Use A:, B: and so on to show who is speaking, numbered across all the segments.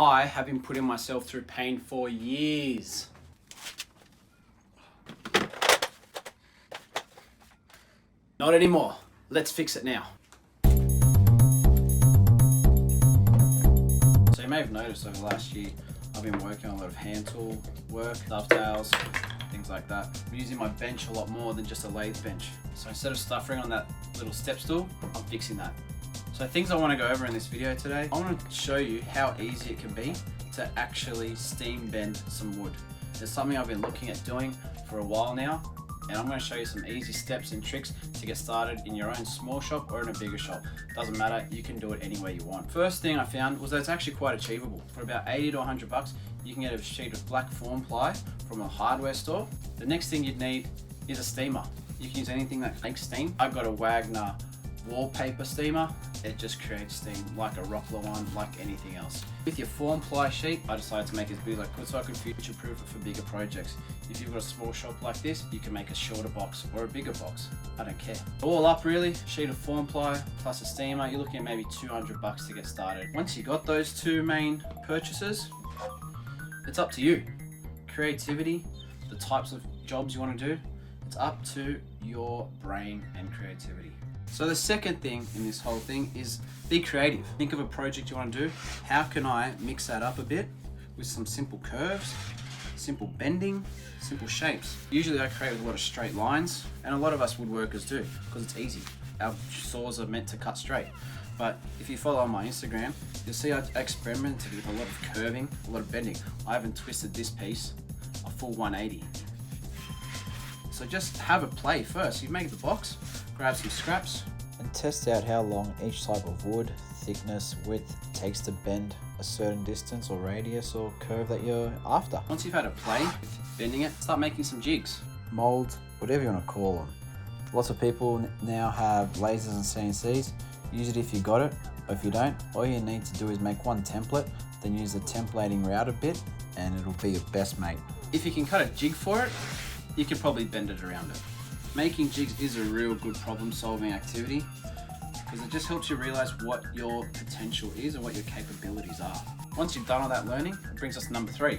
A: I have been putting myself through pain for years. Not anymore. Let's fix it now. So you may have noticed over the last year, I've been working on a lot of hand tool work, dovetails, things like that. I'm using my bench a lot more than just a lathe bench. So instead of stuffing on that little step stool, I'm fixing that. So things I want to go over in this video today, I want to show you how easy it can be to actually steam bend some wood. It's something I've been looking at doing for a while now, and I'm going to show you some easy steps and tricks to get started in your own small shop or in a bigger shop. Doesn't matter, you can do it any way you want. First thing I found was that it's actually quite achievable. For about 80 to 100 bucks, you can get a sheet of black form ply from a hardware store. The next thing you'd need is a steamer. You can use anything that makes steam. I've got a Wagner wallpaper steamer. It just creates steam like a Rockler one, like anything else. With your form ply sheet, I decided to make it as big as I could so I could future proof it for bigger projects. If you've got a small shop like this, you can make a shorter box or a bigger box. I don't care. All up really, sheet of form ply plus a steamer, you're looking at maybe 200 bucks to get started. Once you got those two main purchases, it's up to you. Creativity, the types of jobs you want to do, it's up to your brain and creativity. So the second thing in this whole thing is be creative. Think of a project you want to do. How can I mix that up a bit with some simple curves, simple bending, simple shapes? Usually I create with a lot of straight lines, and a lot of us woodworkers do because it's easy. Our saws are meant to cut straight. But if you follow on my Instagram, you'll see I experimented with a lot of curving, a lot of bending. I haven't twisted this piece a full 180. So just have a play first. You make the box, grab some scraps,
B: and test out how long each type of wood, thickness, width takes to bend a certain distance or radius or curve that you're after.
A: Once you've had a play with bending it, start making some jigs.
B: Mold, whatever you want to call them. Lots of people now have lasers and CNCs. Use it if you got it, or if you don't, all you need to do is make one template, then use the templating router bit, and it'll be your best mate.
A: If you can cut a jig for it, you can probably bend it around it. Making jigs is a real good problem-solving activity because it just helps you realize what your potential is and what your capabilities are. Once you've done all that learning, it brings us to number 3.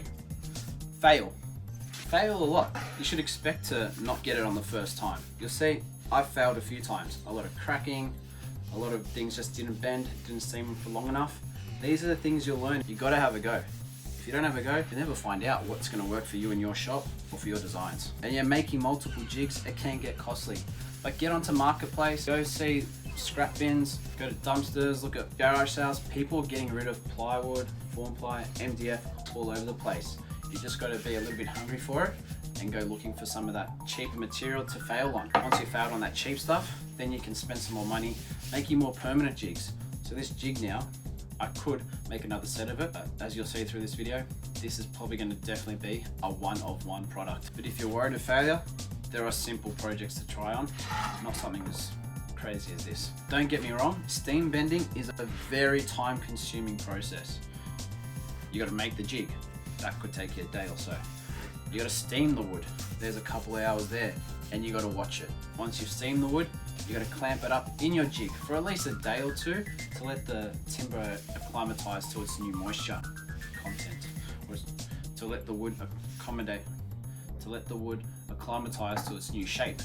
A: Fail. Fail a lot. You should expect to not get it on the first time. You'll see, I've failed a few times. A lot of cracking, a lot of things just didn't bend, didn't steam for long enough. These are the things you'll learn. You gotta have a go. If you don't have a go, you'll never find out what's going to work for you in your shop or for your designs. And yeah, making multiple jigs, it can get costly. But get onto Marketplace, go see scrap bins, go to dumpsters, look at garage sales. People are getting rid of plywood, form ply, MDF all over the place. You just got to be a little bit hungry for it and go looking for some of that cheaper material to fail on. Once you've failed on that cheap stuff, then you can spend some more money making more permanent jigs. So this jig now, I could make another set of it, but as you'll see through this video, this is probably going to definitely be a one-of-one product. But if you're worried of failure, there are simple projects to try on, not something as crazy as this. Don't get me wrong, steam bending is a very time-consuming process. You got to make the jig, that could take you a day or so. You got to steam the wood, there's a couple of hours there, and you got to watch it. Once you've steamed the wood, you got to clamp it up in your jig for at least a day or two to let the timber acclimatize to its new moisture content, or to let the wood acclimatize to its new shape.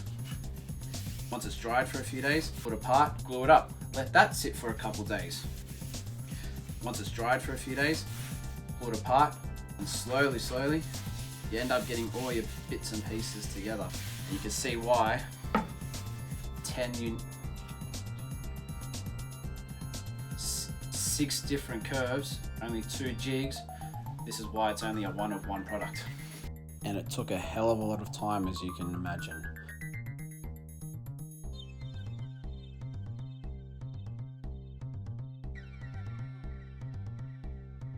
A: Once it's dried for a few days, put it apart, glue it up. Let that sit for a couple days. Once it's dried for a few days, pull it apart, and slowly, you end up getting all your bits and pieces together. And you can see why 6 different curves, only 2 jigs. This is why it's only a one-of-one product.
B: And it took a hell of a lot of time, as you can imagine.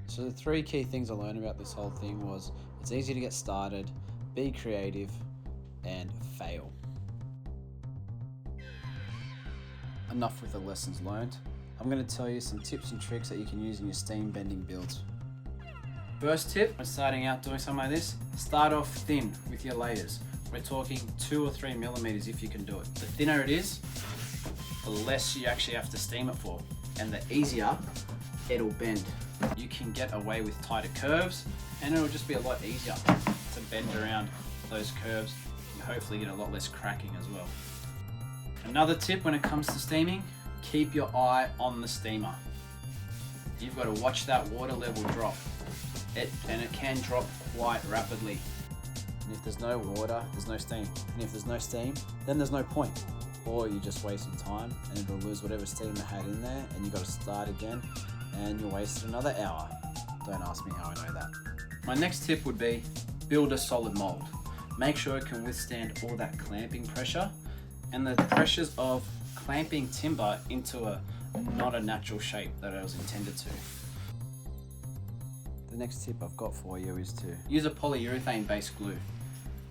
B: So the 3 key things I learned about this whole thing was it's easy to get started, be creative, and fail. Enough with the lessons learned. I'm going to tell you some tips and tricks that you can use in your steam bending builds.
A: First tip, when starting out doing something like this, start off thin with your layers. We're talking 2 or 3 millimeters if you can do it. The thinner it is, the less you actually have to steam it for, and the easier it'll bend. you can get away with tighter curves, and it'll just be a lot easier to bend around those curves and hopefully get a lot less cracking as well. Another tip when it comes to steaming, keep your eye on the steamer. You've got to watch that water level drop. It can drop quite rapidly.
B: And if there's no water, there's no steam. And if there's no steam, then there's no point. Or you're just wasting time and it'll lose whatever steam it had in there, and you've got to start again and you wasted another hour. Don't ask me how I know that.
A: My next tip would be build a solid mold. Make sure it can withstand all that clamping pressure and the pressures of clamping timber into not a natural shape that it was intended to.
B: The next tip I've got for you is to
A: use a polyurethane based glue.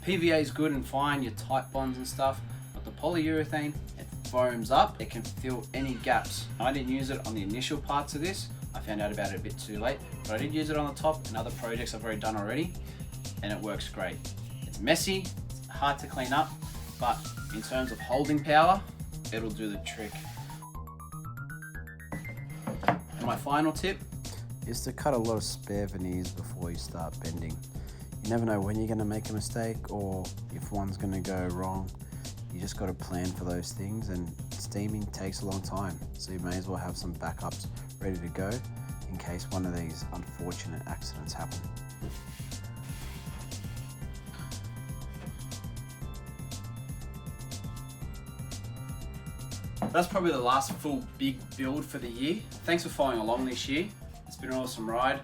A: PVA is good and fine, your tight bonds and stuff, but the polyurethane, it foams up, it can fill any gaps. I didn't use it on the initial parts of this, I found out about it a bit too late, but I did use it on the top and other projects I've already done already, and it works great. It's messy, it's hard to clean up, but in terms of holding power, it'll do the trick. And my final tip
B: is to cut a lot of spare veneers before you start bending. You never know when you're going to make a mistake or if one's going to go wrong. You just got to plan for those things, and steaming takes a long time, so you may as well have some backups ready to go in case one of these unfortunate accidents happen.
A: That's probably the last full big build for the year. Thanks for following along this year. It's been an awesome ride.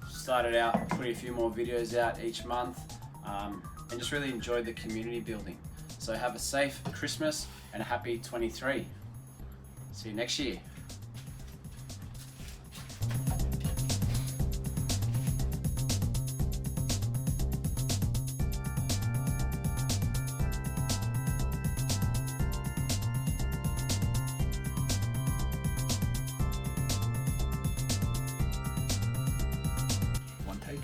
A: Started out putting a few more videos out each month and just really enjoyed the community building. So have a safe Christmas and a happy 23. See you next year. One take.